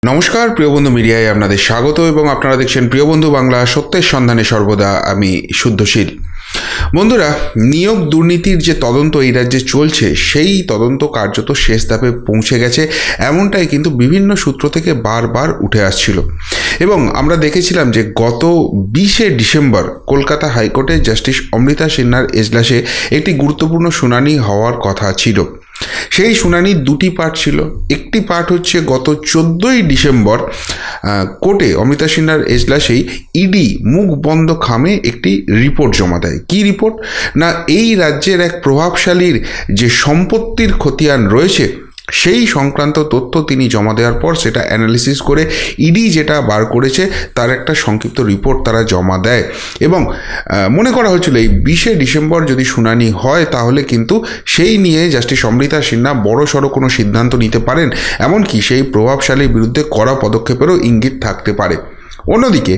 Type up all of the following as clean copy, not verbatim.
নমস্কার প্রিয় বন্ধু মিডিয়ায় আপনাদের স্বাগত এবং আপনারা দেখছেন প্রিয় বন্ধু বাংলা সত্যের সন্ধানে সর্বদা আমি শুদ্ধশীল। বন্ধুরা, নিয়োগ দুর্নীতির যে তদন্ত এই রাজ্যে চলছে সেই তদন্ত কার্যত শেষ ধাপে পৌঁছে গেছে, এমনটাই কিন্তু বিভিন্ন সূত্র থেকে বারবার উঠে আসছিল। এবং আমরা দেখেছিলাম যে গত 20শে ডিসেম্বর কলকাতা হাইকোর্টে জাস্টিস অমৃতা সিনহার এজলাসে একটি গুরুত্বপূর্ণ শুনানি হওয়ার কথা ছিল। সেই শুনানির দুটি পার্ট ছিল। একটি পার্ট হচ্ছে গত 14ই ডিসেম্বর কোর্টে অমৃতা সিনহার এজলাসেই ইডি মুখ বন্ধ খামে একটি রিপোর্ট জমা দেয়। কী রিপোর্ট? না, এই রাজ্যের এক প্রভাবশালীর যে সম্পত্তির খতিয়ান রয়েছে সেই সংক্রান্ত তথ্য তিনি জমা দেওয়ার পর সেটা অ্যানালিসিস করে ইডি যেটা বার করেছে তার একটা সংক্ষিপ্ত রিপোর্ট তারা জমা দেয়। এবং মনে করা হয়েছিল এই 20শে ডিসেম্বর যদি শুনানি হয় তাহলে কিন্তু সেই নিয়ে জাস্টিস অমৃতা সিনহা বড়সড় কোনো সিদ্ধান্ত নিতে পারেন, এমনকি সেই প্রভাবশালীর বিরুদ্ধে কড়া পদক্ষেপেরও ইঙ্গিত থাকতে পারে। অন্যদিকে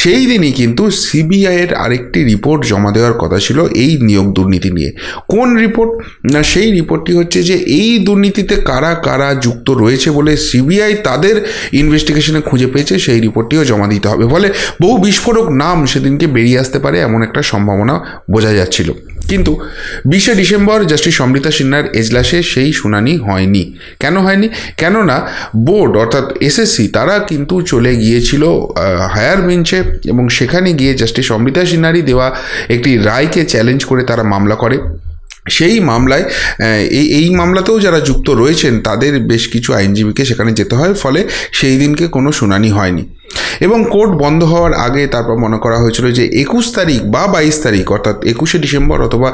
সেই দিনই কিন্তু সিবিআইয়ের আরেকটি রিপোর্ট জমা দেওয়ার কথা ছিল এই নিয়োগ দুর্নীতি নিয়ে। কোন রিপোর্ট? না, সেই রিপোর্টটি হচ্ছে যে এই দুর্নীতিতে কারা কারা যুক্ত রয়েছে বলে সিবিআই তাদের ইনভেস্টিগেশনে খুঁজে পেয়েছে, সেই রিপোর্টটিও জমা দিতে হবে। ফলে বহু বিস্ফোরক নাম সেদিনকে বেরিয়ে আসতে পারে এমন একটা সম্ভাবনা বোঝা যাচ্ছিল। কিন্তু 20শে ডিসেম্বর জাস্টিস অমৃতা সিনহার এজলাসে সেই শুনানি হয়নি। কেন হয়নি? কেননা বোর্ড অর্থাৎ এসএসসি তারা কিন্তু চলে গিয়েছিল হায়ার বেঞ্চে এবং সেখানে গিয়ে জাস্টিস অমৃতা সিনহারই দেওয়া একটি রায়কে চ্যালেঞ্জ করে তারা মামলা করে। সেই মামলায় এই মামলাতেও যারা যুক্ত রয়েছেন তাদের বেশ কিছু আইনজীবীকে সেখানে যেতে হয়, ফলে সেই দিনকে কোনো শুনানি হয়নি। এবং কোর্ট বন্ধ হওয়ার আগে তারপর মনে করা হয়েছিল যে 21 তারিখ বা 22 তারিখ অর্থাৎ 21শে ডিসেম্বর অথবা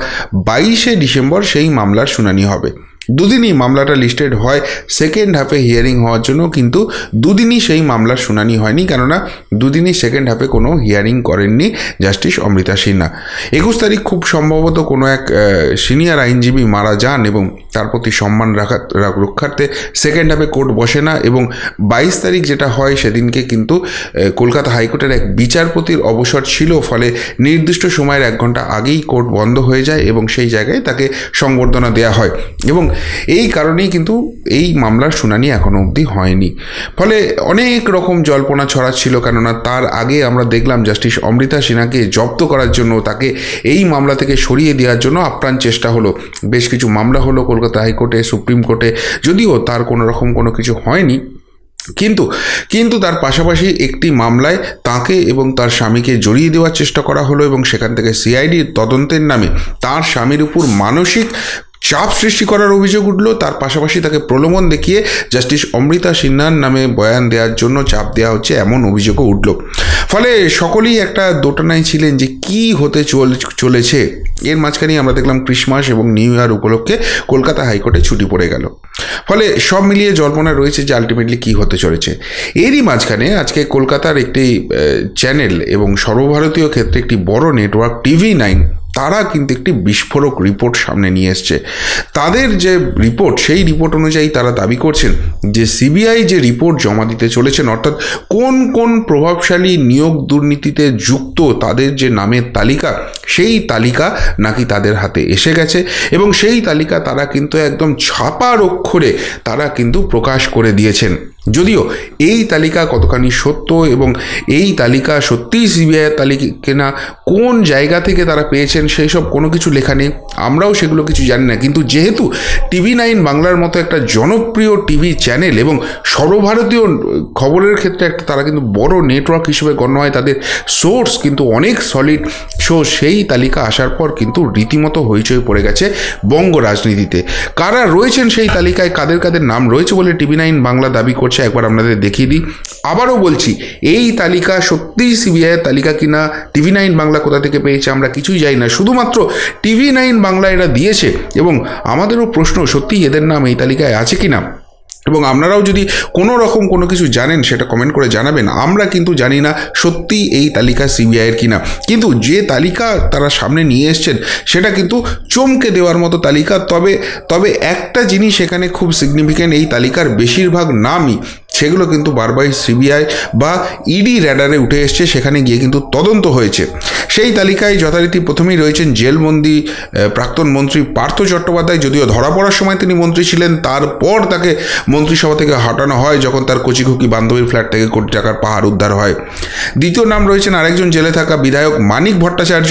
22শে ডিসেম্বর সেই মামলার শুনানি হবে। দুদিনই মামলাটা লিস্টেড হয় সেকেন্ড হাফে হিয়ারিং হওয়ার জন্য, কিন্তু দুদিনই সেই মামলার শুনানি হয়নি, কেননা দুদিনই সেকেন্ড হাফে কোনো হিয়ারিং করেননি জাস্টিস অমৃতা সিনহা। 21 তারিখ খুব সম্ভবত কোনো এক সিনিয়র আইনজীবী মারা যান এবং তার প্রতি সম্মান রক্ষার্থে সেকেন্ড হাফে কোর্ট বসে না। এবং 22 তারিখ যেটা হয় সেদিনকে কিন্তু কলকাতা হাইকোর্টের এক বিচারপতির অবসর ছিল, ফলে নির্দিষ্ট সময়ের 1 ঘন্টা আগেই কোর্ট বন্ধ হয়ে যায় এবং সেই জায়গায় তাকে সংবর্ধনা দেওয়া হয়। এবং এই কারণেই কিন্তু এই মামলার শুনানি এখনও অবধি হয়নি। ফলে অনেক রকম জল্পনা ছড়াচ্ছিল, কেননা তার আগে আমরা দেখলাম জাস্টিস অমৃতা সিনহাকে জব্দ করার জন্য, তাকে এই মামলা থেকে সরিয়ে দেওয়ার জন্য আপ্রাণ চেষ্টা হলো। বেশ কিছু মামলা হলো কলকাতা হাইকোর্টে, সুপ্রিম কোর্টে, যদিও তার কোনো রকম কোনো কিছু হয়নি। কিন্তু তার পাশাপাশি একটি মামলায় তাকে এবং তার স্বামীকে জড়িয়ে দেওয়ার চেষ্টা করা হলো এবং সেখান থেকে সিআইডির তদন্তের নামে তার স্বামীর উপর মানসিক চাপ সৃষ্টি করার অভিযোগ উঠল। তার পাশাপাশি তাকে প্রলোভন দেখিয়ে জাস্টিস অমৃতা সিনহার নামে বয়ান দেওয়ার জন্য চাপ দেওয়া হচ্ছে এমন অভিযোগও উঠল। ফলে সকলেই একটা দোটানায় ছিলেন যে কি হতে চলেছে। এর মাঝখানেই আমরা দেখলাম ক্রিসমাস এবং নিউ ইয়ার উপলক্ষে কলকাতা হাইকোর্টে ছুটি পড়ে গেল। ফলে সব মিলিয়ে জল্পনা রয়েছে যে আলটিমেটলি কী হতে চলেছে। এরই মাঝখানে আজকে কলকাতার একটি চ্যানেল এবং সর্বভারতীয় ক্ষেত্রে একটি বড় নেটওয়ার্ক TV9 তারা কিন্তু একটি বিস্ফোরক রিপোর্ট সামনে নিয়ে এসছে। তাদের যে রিপোর্ট সেই রিপোর্ট অনুযায়ী তারা দাবি করছেন যে সিবিআই যে রিপোর্ট জমা দিতে চলেছেন, অর্থাৎ কোন কোন প্রভাবশালী নিয়োগ দুর্নীতিতে যুক্ত তাদের যে নামের তালিকা, সেই তালিকা নাকি তাদের হাতে এসে গেছে এবং সেই তালিকা তারা কিন্তু একদম ছাপার অক্ষরে তারা কিন্তু প্রকাশ করে দিয়েছেন। যদিও এই তালিকা কতখানি সত্য এবং এই তালিকা সত্যিই সিবিআইয়ের তালিকা না, কোন জায়গা থেকে তারা পেয়েছেন সেই সব কোনো কিছু লেখা নেই, আমরাও সেগুলো কিছু জানি না। কিন্তু যেহেতু TV9 বাংলার মতো একটা জনপ্রিয় টিভি চ্যানেল এবং সর্বভারতীয় খবরের ক্ষেত্রে একটা তারা কিন্তু বড় নেটওয়ার্ক হিসেবে গণ্য হয়, তাদের সোর্স কিন্তু অনেক সলিড। সেই তালিকা আসার পর কিন্তু রীতিমতো হইচই পড়ে গেছে বঙ্গ রাজনীতিতে। কারা রয়েছেন সেই তালিকায়, কাদের কাদের নাম রয়েছে বলে TV9 বাংলা দাবি করছে, একবার আপনাদের দেখিয়ে দিই। আবারও বলছি, এই তালিকা সত্যিই সিবিআইয়ের তালিকা কিনা, TV9 বাংলা কোথা থেকে পেয়েছে আমরা কিছুই জানি না, শুধুমাত্র TV9 বাংলা এরা দিয়েছে। এবং আমাদেরও প্রশ্ন, সত্যিই এদের নাম এই তালিকায় আছে কিনা। এবং আপনারাও যদি কোনো রকম কোনো কিছু জানেন সেটা কমেন্ট করে জানাবেন। আমরা কিন্তু জানি না সত্যি এই তালিকা সিবিআইয়ের কিনা, কিন্তু যে তালিকা তারা সামনে নিয়ে এসছেন সেটা কিন্তু চমকে দেওয়ার মতো তালিকা। তবে একটা জিনিস এখানে খুব সিগনিফিক্যান্ট, এই তালিকার বেশিরভাগ নামই সেগুলো কিন্তু বারবার সিবিআই বা ইডি র্যাডারে উঠে এসছে, সেখানে গিয়ে কিন্তু তদন্ত হয়েছে। সেই তালিকায় যথারীতি প্রথমেই রয়েছেন জেলবন্দি প্রাক্তন মন্ত্রী পার্থ চট্টোপাধ্যায়। যদিও ধরা পড়ার সময় তিনি মন্ত্রী ছিলেন, তারপর তাকে মন্ত্রিসভা থেকে হটানো হয় যখন তার কচিখুকি বান্ধবীর ফ্ল্যাট থেকে কোটি টাকার পাহাড় উদ্ধার হয়। দ্বিতীয় নাম রয়েছেন আরেকজন জেলে থাকা বিধায়ক মানিক ভট্টাচার্য।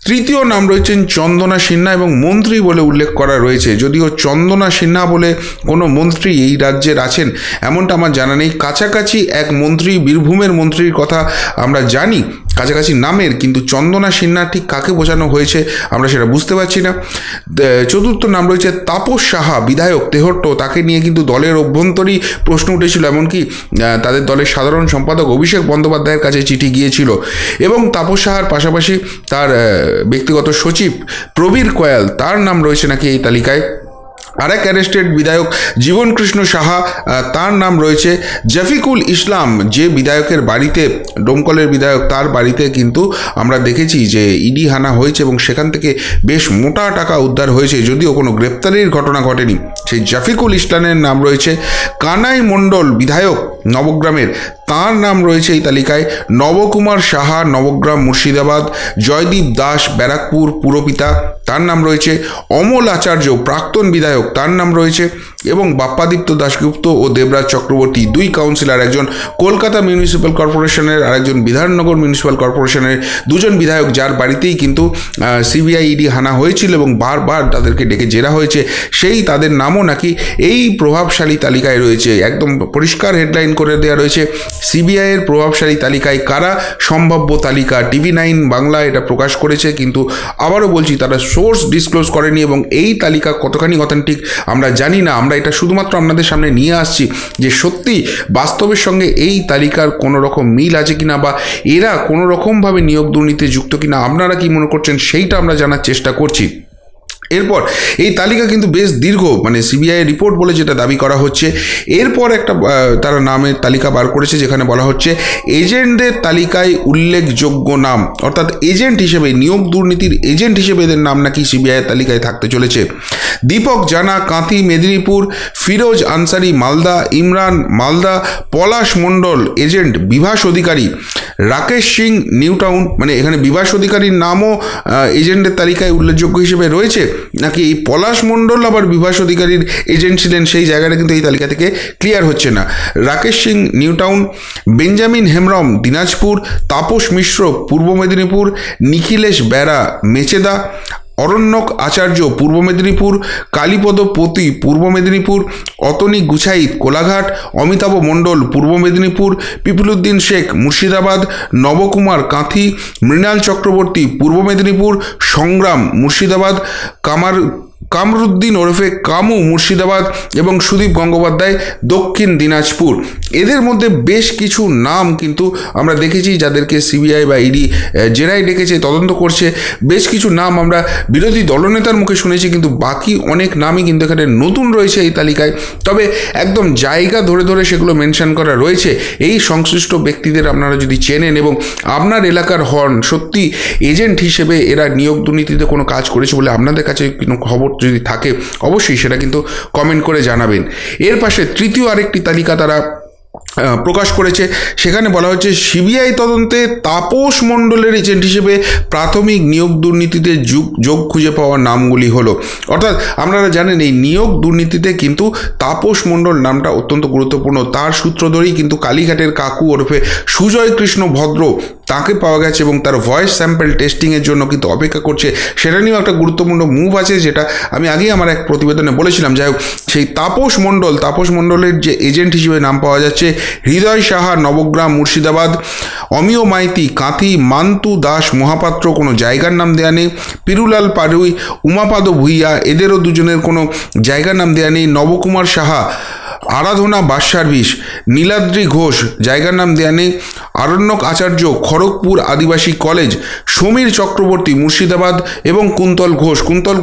তৃতীয় নাম রয়েছেন চন্দনা সিনহা এবং মন্ত্রী বলে উল্লেখ করা রয়েছে। যদিও চন্দনা সিনহা বলে কোনো মন্ত্রী এই রাজ্যের আছেন এমনটা আমার জানা নেই। কাছাকাছি এক মন্ত্রী, বীরভূমের মন্ত্রীর কথা আমরা জানি কাছাকাছি নামের, কিন্তু চন্দনা সিনহা ঠিক কাকে বোঝানো হয়েছে আমরা সেটা বুঝতে পারছি না। চতুর্থ নাম রয়েছে তাপস সাহা, বিধায়ক তেহট্ট। তাকে নিয়ে কিন্তু দলের অভ্যন্তরই প্রশ্ন উঠেছিল, এমনকি তাদের দলের সাধারণ সম্পাদক অভিষেক বন্দ্যোপাধ্যায়ের কাছে চিঠি গিয়েছিল। এবং তাপস সাহার পাশাপাশি তার ব্যক্তিগত সচিব প্রবীর কয়াল, তার নাম রয়েছে নাকি এই তালিকায়। আরেক অ্যারেস্টেড বিধায়ক জীবন কৃষ্ণ সাহা, তার নাম রয়েছে। জাফিকুল ইসলাম, যে বিধায়কের বাড়িতে, ডোমকলের বিধায়ক, তার বাড়িতে কিন্তু আমরা দেখেছি যে ইডি হানা হয়েছে এবং সেখান থেকে বেশ মোটা টাকা উদ্ধার হয়েছে, যদিও কোনো গ্রেপ্তারির ঘটনা ঘটেনি। সেই জাফিকুল ইসলামের নাম রয়েছে। কানাই মণ্ডল, বিধায়ক নবগ্রামের, তার নাম রয়েছে এই তালিকায়। নবকুমার সাহা, নবগ্রাম মুর্শিদাবাদ। জয়দীপ দাস, ব্যারাকপুর পুরপিতা, তার নাম রয়েছে। অমল আচার্য, প্রাক্তন বিধায়ক, তার নাম রয়েছে। এবং বাপ্পাদিত্য দাশগুপ্ত ও দেবরাজ চক্রবর্তী, দুই কাউন্সিলর, একজন কলকাতা মিউনিসিপ্যাল কর্পোরেশনের আর একজন বিধাননগর মিউনিসিপ্যাল কর্পোরেশনের, দুজন বিধায়ক যার বাড়িতেই কিন্তু সিবিআই ইডি হানা হয়েছিল এবং বারবার তাদেরকে ডেকে জেরা হয়েছে, সেই তাদের নামও নাকি এই প্রভাবশালী তালিকায় রয়েছে। একদম পরিষ্কার হেডলাইন করে দেওয়া রয়েছে, সিবিআইয়ের প্রভাবশালী তালিকায় কারা, সম্ভাব্য তালিকা। TV9 বাংলা এটা প্রকাশ করেছে, কিন্তু আবারও বলছি তারা সোর্স ডিসক্লোজ করেনি এবং এই তালিকা কতখানি অথেন্টিক আমরা জানি না। আমরা এটা শুধুমাত্র আপনাদের সামনে নিয়ে আসছি যে সত্যি বাস্তবের সঙ্গে এই তালিকার কোনো রকম মিল আছে কিনা বা এরা কোনো রকমভাবে নিয়োগ দুর্নীতিতে যুক্ত কিনা আপনারা কি মনে করছেন সেইটা আমরা জানার চেষ্টা করছি। এরপর এই তালিকা কিন্তু বেশ দীর্ঘ, মানে সিবিআই রিপোর্ট বলে যেটা দাবি করা হচ্ছে। এরপর একটা তারা নামের তালিকা বার করেছে যেখানে বলা হচ্ছে এজেন্টদের তালিকায় উল্লেখযোগ্য নাম, অর্থাৎ এজেন্ট হিসেবে, নিয়োগ দুর্নীতির এজেন্ট হিসেবে এদের নাম নাকি সিবিআইয়ের তালিকায় থাকতে চলেছে। দীপক জানা, কাঁথি মেদিনীপুর। ফিরোজ আনসারি, মালদা। ইমরান, মালদা। পলাশ মণ্ডল, এজেন্ট। বিভাস অধিকারী। রাকেশ সিং, নিউটাউন। মানে এখানে বিভাস অধিকারীর নামও এজেন্টের তালিকায় উল্লেখযোগ্য হিসেবে রয়েছে, নাকি এই পলাশ মণ্ডল আবার বিভাস অধিকারীর এজেন্ট ছিলেন সেই জায়গাটা কিন্তু এই তালিকা থেকে ক্লিয়ার হচ্ছে না। রাকেশ সিং, নিউটাউন। বেঞ্জামিন হেমব্রম, দিনাজপুর। তাপস মিশ্র, পূর্ব মেদিনীপুর। নিখিলেশ বেরা, মেচেদা। অরণ্যক আচার্য, পূর্ব মেদিনীপুর। কালীপদ পতি, পূর্ব মেদিনীপুর। অতনী গুছাইত, কোলাঘাট। অমিতাভ মণ্ডল, পূর্ব মেদিনীপুর। পিপুলউদ্দিন শেখ, মুর্শিদাবাদ। নবকুমার, কাঁথি। মৃণাল চক্রবর্তী, পূর্ব মেদিনীপুর। সংগ্রাম, মুর্শিদাবাদ। কামরুদ্দিন ওরফে কামু, মুর্শিদাবাদ। এবং সুদীপ গঙ্গোপাধ্যায়, দক্ষিণ দিনাজপুর। এদের মধ্যে বেশ কিছু নাম কিন্তু আমরা দেখেছি যাদেরকে সিবিআই বা ইডি জেরায় ডেকেছে, তদন্ত করছে। বেশ কিছু নাম আমরা বিরোধী দলনেতার মুখে শুনেছি, কিন্তু বাকি অনেক নামই কিন্তু এখানে নতুন রয়েছে এই তালিকায়। তবে একদম জায়গা ধরে ধরে সেগুলো মেনশন করা রয়েছে। এই সংশ্লিষ্ট ব্যক্তিদের আপনারা যদি চেনেন এবং আপনার এলাকার হন, সত্যি এজেন্ট হিসেবে এরা নিয়োগ দুর্নীতিতে কোনো কাজ করেছে বলে আপনাদের কাছে কোনো খবর যদি থাকে অবশ্যই সেটা কিন্তু কমেন্ট করে জানাবেন। এর পাশে তৃতীয় আরেকটি তালিকা তারা প্রকাশ করেছে, সেখানে বলা হচ্ছে সিবিআই তদন্তে তাপস মণ্ডলের এজেন্ট হিসেবে প্রাথমিক নিয়োগ দুর্নীতিতে যোগ খুঁজে পাওয়া নামগুলি হলো। অর্থাৎ আপনারা জানেন এই নিয়োগ দুর্নীতিতে কিন্তু তাপস মণ্ডল নামটা অত্যন্ত গুরুত্বপূর্ণ। তার সূত্র ধরেই কিন্তু কালীঘাটের কাকু ওরফে সুজয় কৃষ্ণ ভদ্র, তাকে পাওয়া গেছে এবং তার ভয়েস স্যাম্পল টেস্টিংয়ের জন্য কিন্তু অপেক্ষা করছে। সেটা নিয়েও একটা গুরুত্বপূর্ণ মুভ আছে, যেটা আমি আগেই আমার এক প্রতিবেদনে বলেছিলাম। যাই হোক, সেই তাপস মণ্ডলের যে এজেন্ট হিসেবে নাম পাওয়া যাচ্ছে হৃদয় সাহা, নবগ্রাম মুর্শিদাবাদ। অমিয় মাইতি, কাঁথি। মান্তু দাস মহাপাত্র, কোনো জায়গার নাম দেয়া নেই। পিরুলাল পারুই, উমাপাদ ভুইয়া, এদেরও দুজনের কোনো জায়গার নাম দেয়া নেই। নবকুমার সাহা, আরাধনা বাস সার্ভিস। নীলাদ্রি ঘোষ, জায়গার নাম দেয়া নেই। আরণ্যক আচার্য, খড়গপুর আদিবাসী কলেজ। সমীর চক্রবর্তী, মুর্শিদাবাদ। এবং কুন্তল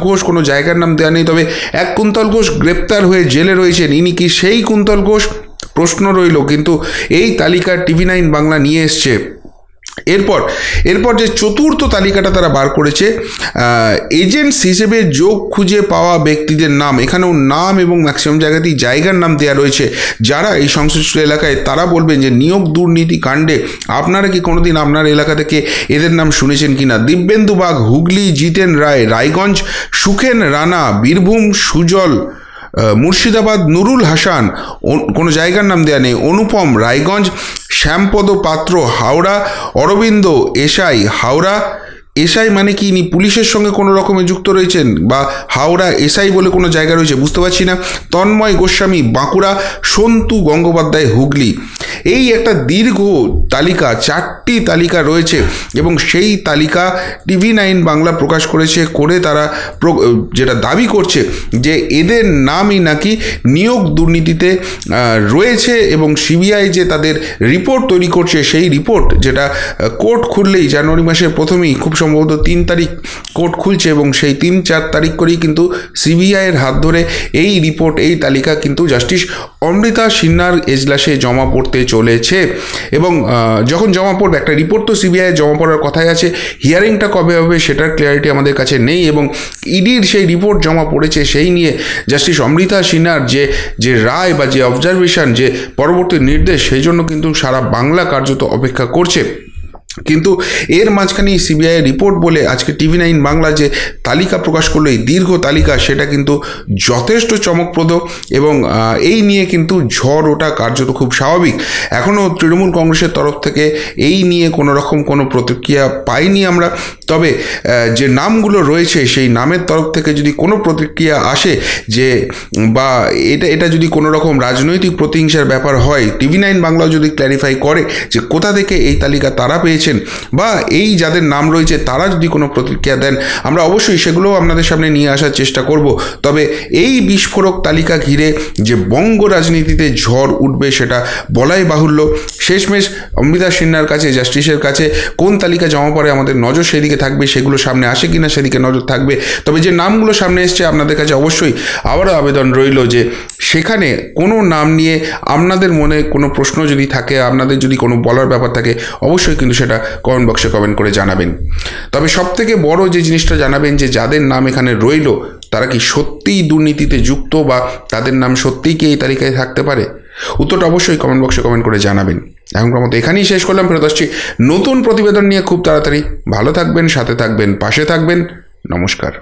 ঘোষ কোনো জায়গার নাম দেয়া নেই। তবে এক কুন্তল ঘোষ গ্রেপ্তার হয়ে জেলে রয়েছেন, ইনি কি সেই কুন্তল ঘোষ? প্রশ্ন রইল, কিন্তু এই তালিকা TV9 বাংলা নিয়ে এসছে। এরপর যে চতুর্থ তালিকাটা তারা বার করেছে, এজেন্টস হিসেবে যোগ খুঁজে পাওয়া ব্যক্তিদের নাম, এখানেও নাম এবং ম্যাক্সিমাম জায়গাতেই জায়গার নাম দেওয়া রয়েছে। যারা এই সংশ্লিষ্ট এলাকায় তারা বলবেন যে নিয়োগ দুর্নীতি কাণ্ডে আপনারা কি কোনোদিন আপনার এলাকা থেকে এদের নাম শুনেছেন কিনা। দিব্যেন্দু বাগ হুগলি, জিতেন রায় রায়গঞ্জ, সুখেন রানা বীরভূম, সুজল মুর্শিদাবাদ, নুরুল হাসান কোনো জায়গার নাম দেওয়া নেই, অনুপম রায়গঞ্জ, শ্যামপদ পাত্র হাওড়া, অরবিন্দ এসআই হাওড়া। এসআই মানে কি ইনি পুলিশের সঙ্গে কোনো রকমে যুক্ত রয়েছেন, বা হাওড়া এসআই বলে কোনো জায়গা রয়েছে বুঝতে পারছি না। তন্ময় গোস্বামী বাঁকুড়া, সন্তু গঙ্গোপাধ্যায় হুগলি। এই একটা দীর্ঘ তালিকা, 4টি তালিকা রয়েছে এবং সেই তালিকা TV9 বাংলা প্রকাশ করেছে, করে তারা যেটা দাবি করছে যে এদের নামই নাকি নিয়োগ দুর্নীতিতে রয়েছে। এবং সিবিআই যে তাদের রিপোর্ট তৈরি করছে, সেই রিপোর্ট যেটা কোর্ট খুললেই জানুয়ারি মাসের প্রথমেই খুব সম্ভবত 3 তারিখ কোর্ট খুলছে এবং সেই 3-4 তারিখ করেই কিন্তু সিবিআইয়ের হাত ধরে এই রিপোর্ট, এই তালিকা কিন্তু জাস্টিস অমৃতা সিনহার এজলাসে জমা পড়তে চলেছে। এবং যখন জমা পড়বে, একটা রিপোর্ট তো সিবিআই জমা পড়ার কথাই আছে, হিয়ারিংটা কবে হবে সেটার ক্লিয়ারিটি আমাদের কাছে নেই। এবং ইডির সেই রিপোর্ট জমা পড়েছে, সেই নিয়ে জাস্টিস অমৃতা সিনহার যে রায় বা যে অবজারভেশন, যে পরবর্তী নির্দেশ, সেই জন্য কিন্তু সারা বাংলা কার্যত অপেক্ষা করছে। কিন্তু এর মাঝখানেই সিবিআই রিপোর্ট বলে আজকে TV9 বাংলা যে তালিকা প্রকাশ করলো, এই দীর্ঘ তালিকা, সেটা কিন্তু যথেষ্ট চমকপ্রদ এবং এই নিয়ে কিন্তু ঝড় ওঠা কার্যত খুব স্বাভাবিক। এখনও তৃণমূল কংগ্রেসের তরফ থেকে এই নিয়ে কোনো রকম কোনো প্রতিক্রিয়া পাইনি আমরা। তবে যে নামগুলো রয়েছে সেই নামের তরফ থেকে যদি কোনো প্রতিক্রিয়া আসে, যে বা এটা যদি কোনো রকম রাজনৈতিক প্রতিহিংসার ব্যাপার হয়, TV9 বাংলাও যদি ক্ল্যারিফাই করে যে কোথা থেকে এই তালিকা তারা পেয়েছে, বা এই যাদের নাম রয়েছে তারা যদি কোনো প্রতিক্রিয়া দেন, আমরা অবশ্যই সেগুলোও আপনাদের সামনে নিয়ে আসার চেষ্টা করব। তবে এই বিস্ফোরক তালিকা ঘিরে যে বঙ্গ রাজনীতিতে ঝড় উঠবে সেটা বলাই বাহুল্য। শেষমেশ অমৃতা সিনহার কাছে, জাস্টিসের কাছে কোন তালিকা জমা পড়ে আমাদের নজর সেদিকে থাকবে, সেগুলো সামনে আসে কিনা সেদিকে নজর থাকবে। তবে যে নামগুলো সামনে এসছে আপনাদের কাছে অবশ্যই আবারও আবেদন রইল যে সেখানে কোনো নাম নিয়ে আপনাদের মনে কোনো প্রশ্ন যদি থাকে, আপনাদের যদি কোনো বলার ব্যাপার থাকে, অবশ্যই কিন্তু সেটা কমেন্ট বক্সে কমেন্ট করে জানাবেন। তবে সবথেকে বড় যে জিনিসটা জানাবেন যে যাদের নাম এখানে রইল তারা কি সত্যিই দুর্নীতিতে যুক্ত, বা তাদের নাম সত্যিই কি এই তালিকায় থাকতে পারে? উত্তরটা অবশ্যই কমেন্ট বক্সে কমেন্ট করে জানাবেন। এখনকার মতো এখানেই শেষ করলাম, ফেরত আসছি নতুন প্রতিবেদন নিয়ে খুব তাড়াতাড়ি। ভালো থাকবেন, সাথে থাকবেন, পাশে থাকবেন। নমস্কার।